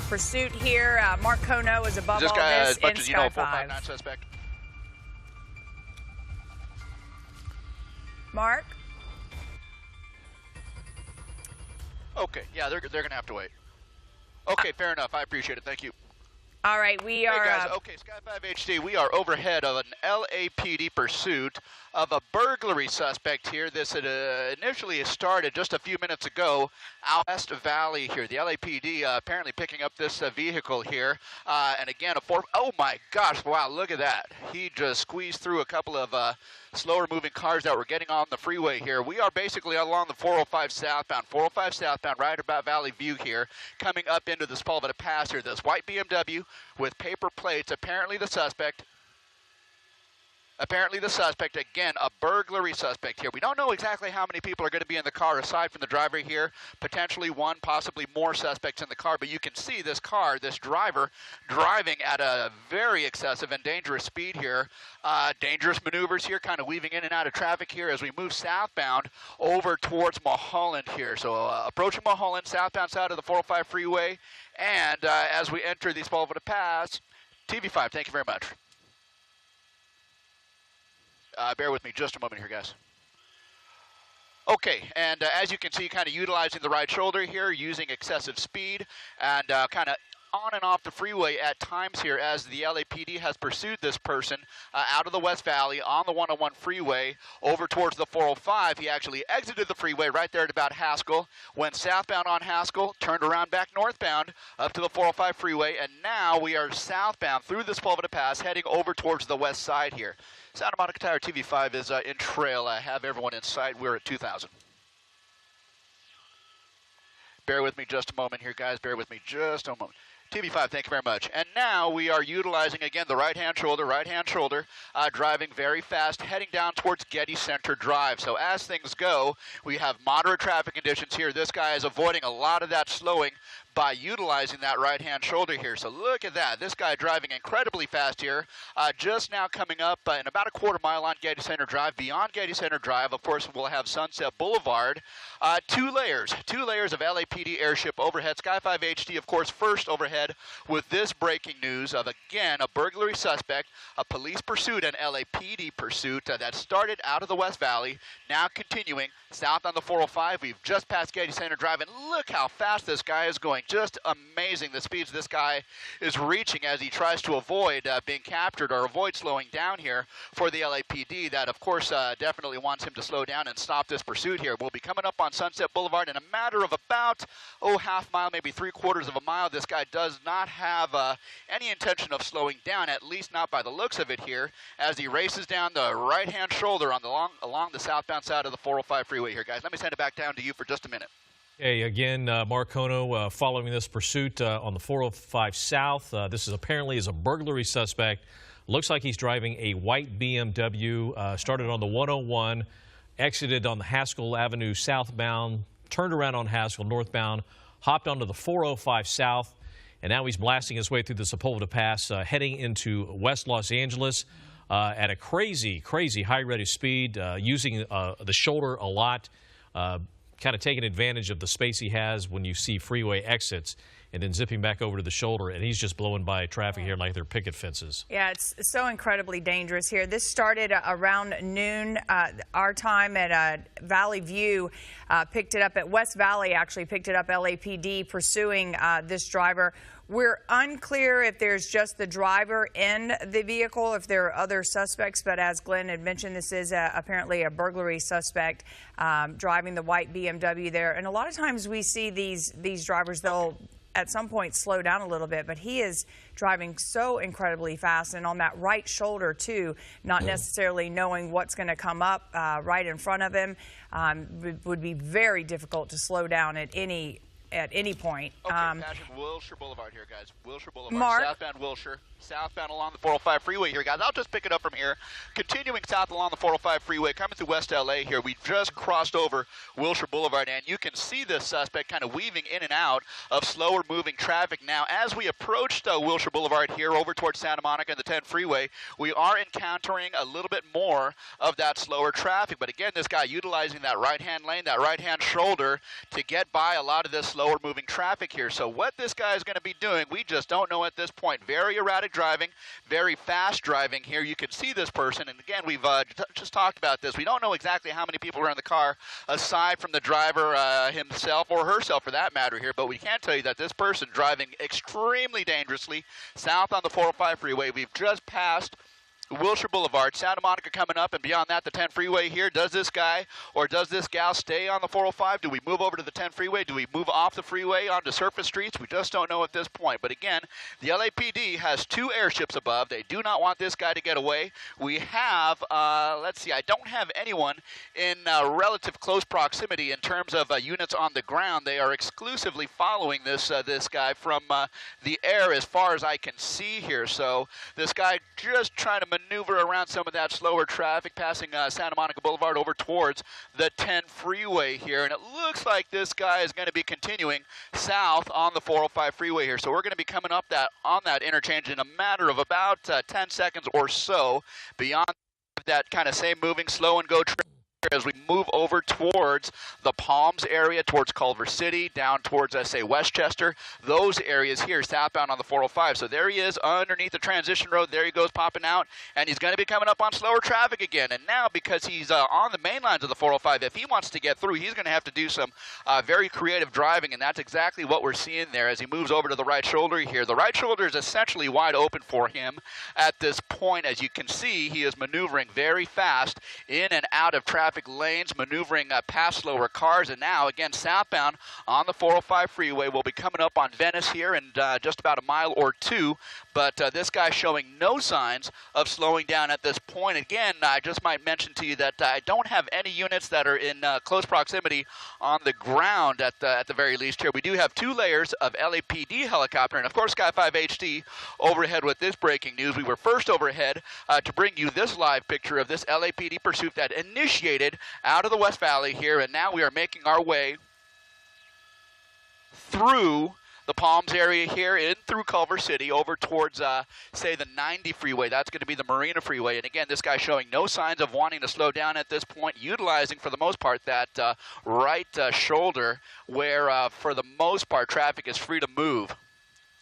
pursuit here. Mark Kono is above this all guy, this as much in as you Sky know, 5. 459 suspect. Mark? Okay, yeah, they're going to have to wait. Okay, fair enough. I appreciate it. Thank you. All right, we are... Hey guys, okay, Sky 5 HD, we are overhead of an LAPD pursuit of a burglary suspect here. This had initially started just a few minutes ago out West Valley here. The LAPD apparently picking up this vehicle here. And again, oh my gosh, wow, look at that. He just squeezed through a couple of slower moving cars that were getting on the freeway here. We are basically along the 405 southbound, right about Valley View here, coming up into the Sepulveda Pass here. This white BMW with paper plates, apparently the suspect, again, a burglary suspect here. We don't know exactly how many people are going to be in the car aside from the driver here. Potentially one, possibly more suspects in the car. But you can see this car, this driver, driving at a very excessive and dangerous speed here. Dangerous maneuvers here, kind of weaving in and out of traffic here as we move southbound over towards Mulholland here. So approaching Mulholland, southbound side of the 405 freeway. And as we enter the Sepulveda Pass, TV5, thank you very much. Bear with me just a moment here, guys. Okay, and as you can see, kind of utilizing the right shoulder here, using excessive speed, and kind of on and off the freeway at times here as the LAPD has pursued this person out of the West Valley on the 101 freeway over towards the 405. He actually exited the freeway right there at about Haskell, went southbound on Haskell, turned around back northbound up to the 405 freeway, and now we are southbound through the Sepulveda Pass heading over towards the west side here. Santa Monica Tire TV5 is in trail. I have everyone in sight. We're at 2,000. Bear with me just a moment here, guys. Bear with me just a moment. TV5, thank you very much. And now we are utilizing, again, the right-hand shoulder, driving very fast, heading down towards Getty Center Drive. So as things go, we have moderate traffic conditions here. This guy is avoiding a lot of that slowing by utilizing that right-hand shoulder here. So look at that. This guy driving incredibly fast here. Just now coming up in about a quarter mile on Getty Center Drive. Beyond Getty Center Drive, of course, we'll have Sunset Boulevard. Two layers of LAPD airship overhead. Sky 5 HD, of course, first overhead with this breaking news of, again, a burglary suspect, a police pursuit, an LAPD pursuit that started out of the West Valley, now continuing south on the 405. We've just passed Getty Center Drive, and look how fast this guy is going. Just amazing the speeds this guy is reaching as he tries to avoid being captured or avoid slowing down here for the LAPD. That, of course, definitely wants him to slow down and stop this pursuit here. We'll be coming up on Sunset Boulevard in a matter of about, half mile, maybe 3/4 of a mile. This guy does not have any intention of slowing down, at least not by the looks of it here, as he races down the right-hand shoulder on along the southbound side of the 405 freeway here, guys. Let me send it back down to you for just a minute. Hey, again, Mark Kono following this pursuit on the 405 South. This is apparently a burglary suspect. Looks like he's driving a white BMW, started on the 101, exited on the Haskell Avenue southbound, turned around on Haskell northbound, hopped onto the 405 South, and now he's blasting his way through the Sepulveda Pass, heading into West Los Angeles at a crazy high rate of speed, using the shoulder a lot. Kind of taking advantage of the space he has when you see freeway exits, and then zipping back over to the shoulder, and he's just blowing by traffic here like they're picket fences. Yeah, it's so incredibly dangerous here. This started around noon our time at Valley View, picked it up at West Valley, actually picked it up LAPD pursuing this driver. We're unclear if there's just the driver in the vehicle, if there are other suspects, but as Glenn had mentioned, this is apparently a burglary suspect driving the white BMW there. And a lot of times we see these drivers, they'll at some point slow down a little bit, but he is driving so incredibly fast, and on that right shoulder too, not necessarily knowing what's going to come up right in front of him. Would be very difficult to slow down at any point. Okay, Patrick, Wilshire Boulevard here, guys. Wilshire Boulevard, Mark. Southbound Wilshire, southbound along the 405 freeway here, guys. I'll just pick it up from here. Continuing south along the 405 freeway, coming through West LA here. We just crossed over Wilshire Boulevard, and you can see this suspect kind of weaving in and out of slower moving traffic. Now, as we approached Wilshire Boulevard here over towards Santa Monica and the 10 freeway, we are encountering a little bit more of that slower traffic. But again, this guy utilizing that right-hand lane, that right-hand shoulder to get by a lot of this slower moving traffic here. So what this guy is going to be doing, we just don't know at this point. Very erratic driving, very fast driving here. You can see this person, and again, we've just talked about this. We don't know exactly how many people are in the car aside from the driver himself or herself for that matter here, but we can tell you that this person driving extremely dangerously south on the 405 freeway. We've just passed Wilshire Boulevard, Santa Monica coming up, and beyond that, the 10 freeway here. Does this guy or does this gal stay on the 405? Do we move over to the 10 freeway? Do we move off the freeway onto surface streets? We just don't know at this point. But again, the LAPD has 2 airships above. They do not want this guy to get away. We have, let's see, I don't have anyone in relative close proximity in terms of units on the ground. They are exclusively following this guy from the air as far as I can see here. So this guy just trying to maneuver around some of that slower traffic, passing Santa Monica Boulevard over towards the 10 freeway here. And it looks like this guy is going to be continuing south on the 405 freeway here. So we're going to be coming up on that interchange in a matter of about 10 seconds or so. Beyond that kind of same moving slow and go traffic as we move over towards the Palms area, towards Culver City, down towards, say, Westchester, those areas here, southbound on the 405. So there he is underneath the transition road. There he goes popping out, and he's going to be coming up on slower traffic again. And now, because he's on the main lines of the 405, if he wants to get through, he's going to have to do some very creative driving, and that's exactly what we're seeing there as he moves over to the right shoulder here. The right shoulder is essentially wide open for him at this point. As you can see, he is maneuvering very fast in and out of traffic lanes, maneuvering past slower cars, and now again southbound on the 405 freeway. We'll be coming up on Venice here in just about a mile or two, but this guy's showing no signs of slowing down at this point. Again, I just might mention to you that I don't have any units that are in close proximity on the ground at the very least here. We do have 2 layers of LAPD helicopter, and of course Sky 5 HD overhead with this breaking news. We were first overhead to bring you this live picture of this LAPD pursuit that initiated out of the West Valley here, and now we are making our way through the Palms area here, in through Culver City, over towards, say, the 90 freeway. That's going to be the Marina freeway. And again, this guy showing no signs of wanting to slow down at this point, utilizing, for the most part, that right shoulder where, for the most part, traffic is free to move.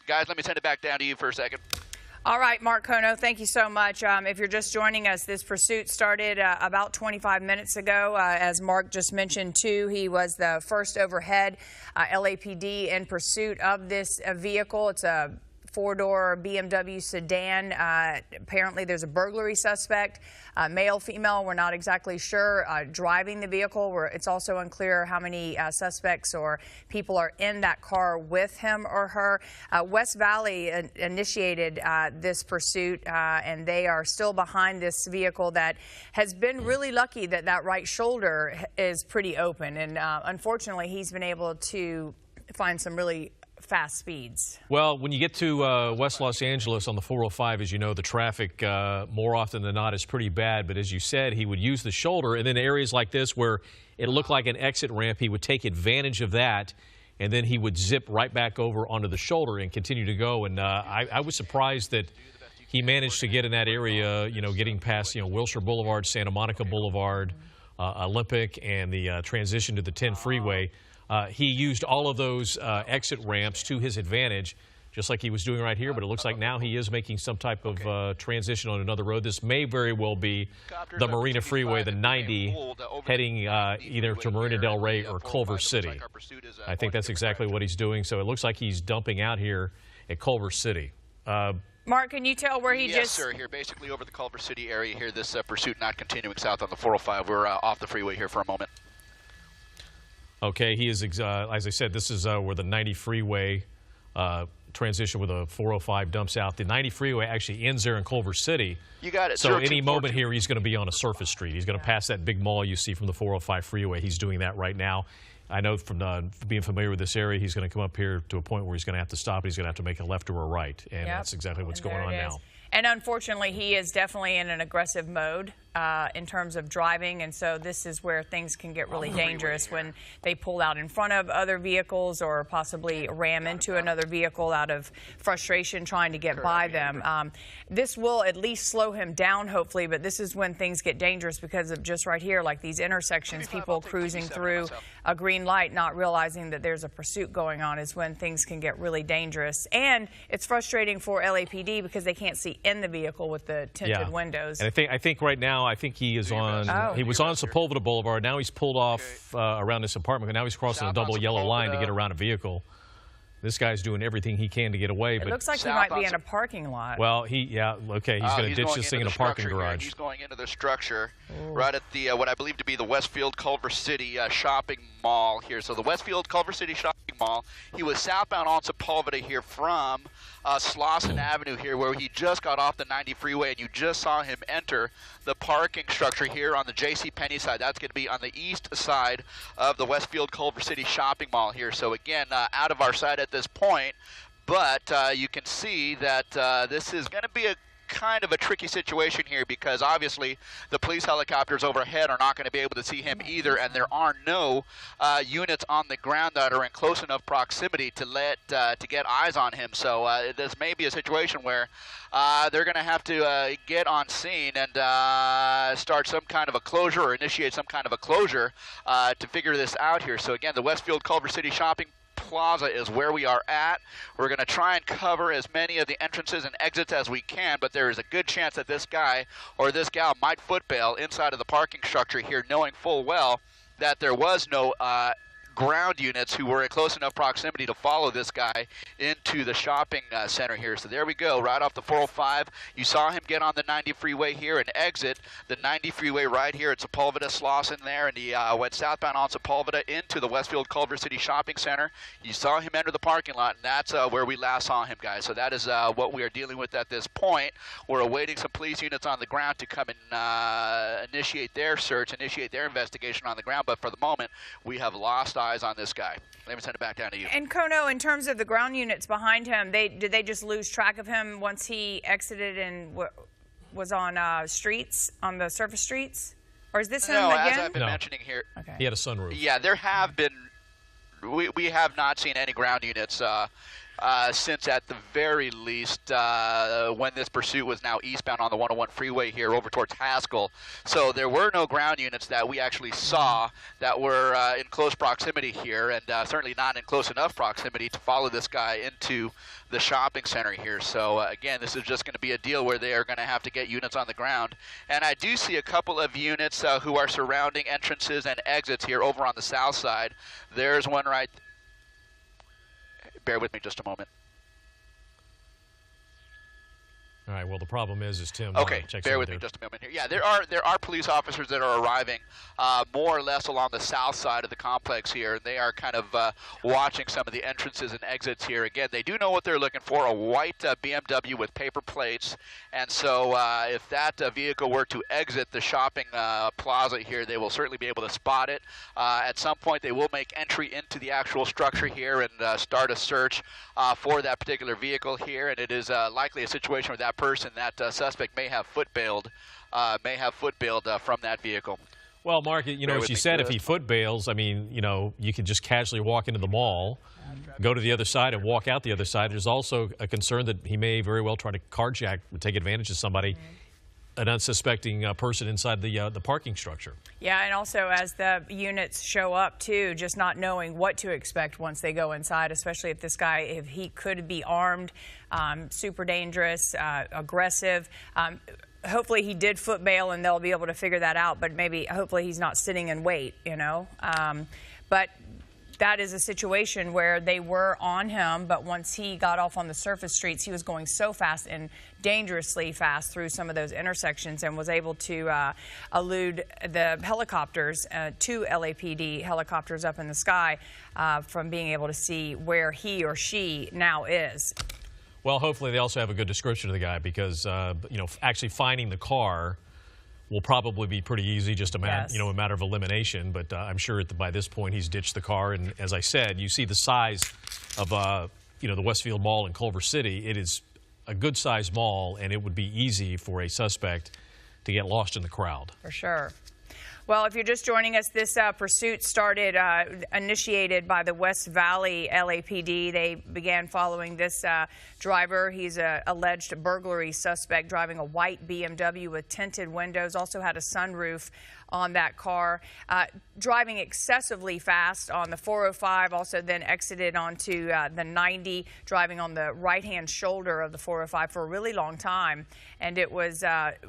Guys, let me send it back down to you for a second. All right, Mark Kono, thank you so much. If you're just joining us, this pursuit started about 25 minutes ago. As Mark just mentioned, too, he was the first overhead LAPD in pursuit of this vehicle. It's a 4-door BMW sedan. Apparently, there's a burglary suspect, male, female, we're not exactly sure, driving the vehicle. It's also unclear how many suspects or people are in that car with him or her. West Valley initiated this pursuit, and they are still behind this vehicle that has been really lucky that that right shoulder is pretty open. And unfortunately, he's been able to find some really fast speeds. Well, when you get to West Los Angeles on the 405, as you know, the traffic more often than not is pretty bad. But as you said, he would use the shoulder, and then areas like this where it looked like an exit ramp, he would take advantage of that, and then he would zip right back over onto the shoulder and continue to go. And I was surprised that he managed to get in that area, you know, getting past, you know, Wilshire Boulevard, Santa Monica Boulevard, Olympic, and the transition to the 10 freeway. He used all of those exit ramps to his advantage, just like he was doing right here, but it looks like now he is making some type of transition on another road. This may very well be the Marina Freeway, the 90, heading either to Marina Del Rey or Culver City. I think that's exactly what he's doing, so it looks like he's dumping out here at Culver City. Mark, can you tell where he Yes, sir. Here, basically over the Culver City area here, this pursuit not continuing south on the 405. We're off the freeway here for a moment. Okay, he is, as I said, this is where the 90 freeway transition with a 405 dumps out. The 90 freeway actually ends there in Culver City. You got it. So any moment here, he's going to be on a surface street. He's going to pass that big mall you see from the 405 freeway. He's doing that right now. I know from being familiar with this area, he's going to come up here to a point where he's going to have to stop. He's going to have to make a left or a right, and that's exactly what's going on now. And unfortunately, he is definitely in an aggressive mode in terms of driving, and so this is where things can get really dangerous when they pull out in front of other vehicles or possibly ram into another vehicle out of frustration trying to get by them. This will at least slow him down, hopefully, but this is when things get dangerous because of just right here, like these intersections, people cruising through a green light, not realizing that there's a pursuit going on, is when things can get really dangerous. And it's frustrating for LAPD because they can't see in the vehicle with the tinted windows. And I think right now, I think he is on. He was on Sepulveda Boulevard. Now he's pulled off around this apartment. Now he's crossing a double yellow line to get around a vehicle. This guy's doing everything he can to get away. It looks like he might be in a parking lot. Well, he's going to ditch this thing in a parking garage. He's going into the structure right at the what I believe to be the Westfield Culver City shopping mall here. So the Westfield Culver City shopping mall. He was southbound on Sepulveda here from Slauson Avenue here, where he just got off the 90 freeway, and you just saw him enter the parking structure here on the JCPenney side. That's going to be on the east side of the Westfield Culver City shopping mall here. So again, out of our sight at this point, but you can see that this is going to be a kind of a tricky situation here, because obviously the police helicopters overhead are not going to be able to see him either, and there are no units on the ground that are in close enough proximity to get eyes on him. So this may be a situation where they're going to have to get on scene and start some kind of a closure or initiate some kind of a closure to figure this out here. So again, the Westfield Culver City shopping Plaza is where we are at. We're going to try and cover as many of the entrances and exits as we can, but there is a good chance that this guy or this gal might foot bail inside of the parking structure here, knowing full well that there was no ground units who were in close enough proximity to follow this guy into the shopping center here. So there we go, right off the 405. You saw him get on the 90 freeway here and exit the 90 freeway right here at Sepulveda Slauson there, and he went southbound on Sepulveda into the Westfield Culver City Shopping Center. You saw him enter the parking lot, and that's where we last saw him, guys. So that is what we are dealing with at this point. We're awaiting some police units on the ground to come and initiate their search, initiate their investigation on the ground, but for the moment, we have lost eyes on this guy. Let me send it back down to you. And Kono, in terms of the ground units behind him, did they just lose track of him once he exited and was on streets, on the surface streets? Or is this him again? No, as I've been mentioning here. Okay. He had a sunroof. Yeah, there have been, we have not seen any ground units since at the very least when this pursuit was now eastbound on the 101 freeway here over towards Haskell. So there were no ground units that we actually saw that were in close proximity here, and certainly not in close enough proximity to follow this guy into the shopping center here. So again, this is just going to be a deal where they are going to have to get units on the ground. And I do see a couple of units who are surrounding entrances and exits here over on the south side. There's one right. Bear with me just a moment. All right. Well, the problem is Tim. Okay, bear with me just a moment here. Yeah, there are police officers that are arriving more or less along the south side of the complex here, and they are kind of watching some of the entrances and exits here. Again, they do know what they're looking for: a white BMW with paper plates. And so, if that vehicle were to exit the shopping plaza here, they will certainly be able to spot it. At some point, they will make entry into the actual structure here and start a search for that particular vehicle here. And it is likely a situation where that person, that suspect, may have foot bailed from that vehicle. Well, Mark, you know, as you said, if he foot bails, I mean, you know, you can just casually walk into the mall, go to the other side, and walk out the other side. There's also a concern that he may very well try to carjack, take advantage of somebody, an unsuspecting person inside the parking structure. Yeah, and also as the units show up too, just not knowing what to expect once they go inside, especially if this guy, if he could be armed, super dangerous, aggressive. Hopefully he did foot bail and they'll be able to figure that out, but hopefully he's not sitting in wait, you know. But that is a situation where they were on him, but once he got off on the surface streets, he was going so fast and dangerously fast through some of those intersections and was able to elude the helicopters, two LAPD helicopters up in the sky, from being able to see where he or she now is. Well, hopefully they also have a good description of the guy, because you know, actually finding the car will probably be pretty easy, just a matter of elimination. But I'm sure by this point he's ditched the car. And as I said, you see the size of you know, the Westfield Mall in Culver City. It is a good-sized mall, and it would be easy for a suspect to get lost in the crowd. For sure. Well, if you're just joining us, this pursuit started, initiated by the West Valley LAPD. They began following this driver. He's an alleged burglary suspect driving a white BMW with tinted windows, also had a sunroof on that car, driving excessively fast on the 405, also then exited onto the 90, driving on the right-hand shoulder of the 405 for a really long time. And it was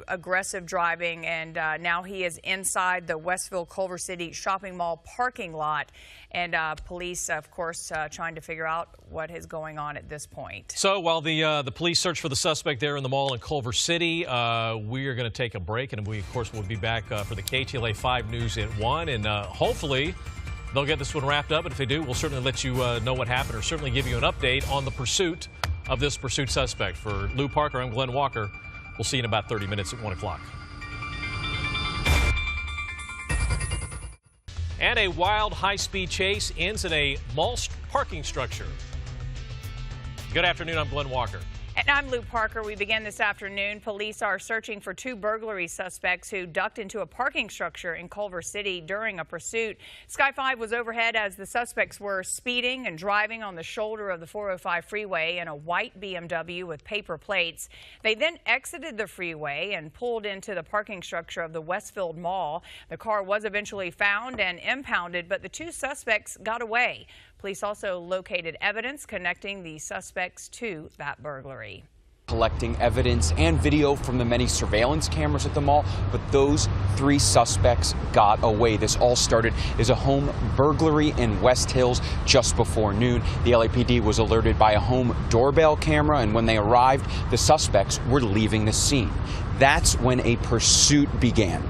aggressive driving, and now he is inside the Westville Culver City shopping mall parking lot. And police, of course, trying to figure out what is going on at this point. So while the police search for the suspect there in the mall in Culver City, we are going to take a break, and we, of course, will be back for the KTLA 5 News at 1. And hopefully they'll get this one wrapped up. And if they do, we'll certainly let you know what happened, or certainly give you an update on the pursuit of this pursuit suspect. For Lou Parker, I'm Glenn Walker. We'll see you in about 30 minutes at 1 o'clock. And a wild high-speed chase ends in a mall parking structure. Good afternoon, I'm Glenn Walker. And I'm Lou Parker. We begin this afternoon. Police are searching for two burglary suspects who ducked into a parking structure in Culver City during a pursuit. Sky 5 was overhead as the suspects were speeding and driving on the shoulder of the 405 freeway in a white BMW with paper plates. They then exited the freeway and pulled into the parking structure of the Westfield Mall. The car was eventually found and impounded, but the two suspects got away. Police also located evidence connecting the suspects to that burglary. Collecting evidence and video from the many surveillance cameras at the mall, but those three suspects got away. This all started as a home burglary in West Hills just before noon. The LAPD was alerted by a home doorbell camera, and when they arrived, the suspects were leaving the scene. That's when a pursuit began.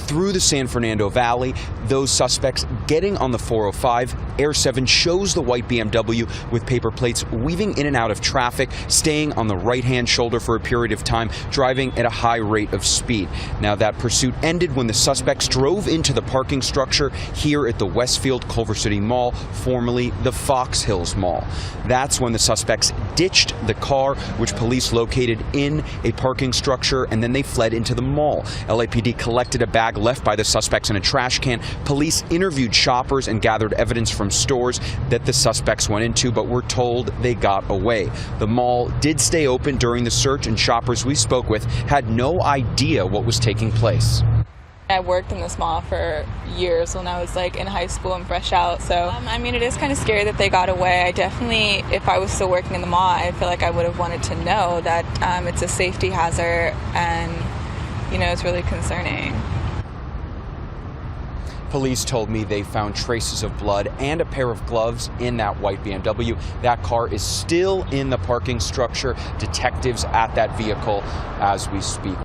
Through the San Fernando Valley, those suspects getting on the 405. Air 7 shows the white BMW with paper plates weaving in and out of traffic, staying on the right-hand shoulder for a period of time, driving at a high rate of speed. Now, that pursuit ended when the suspects drove into the parking structure here at the Westfield Culver City Mall, formerly the Fox Hills Mall. That's when the suspects ditched the car, which police located in a parking structure, and then they fled into the mall. LAPD collected a bag left by the suspects in a trash can. Police interviewed shoppers and gathered evidence from stores that the suspects went into, but were told they got away. The mall did stay open during the search, and shoppers we spoke with had no idea what was taking place. I worked in this mall for years when I was in high school and fresh out, so I mean, it is kind of scary that they got away. I definitely, if I was still working in the mall, I feel like I would have wanted to know that it's a safety hazard, and it's really concerning. Police told me they found traces of blood and a pair of gloves in that white BMW. That car is still in the parking structure. Detectives at that vehicle as we speak.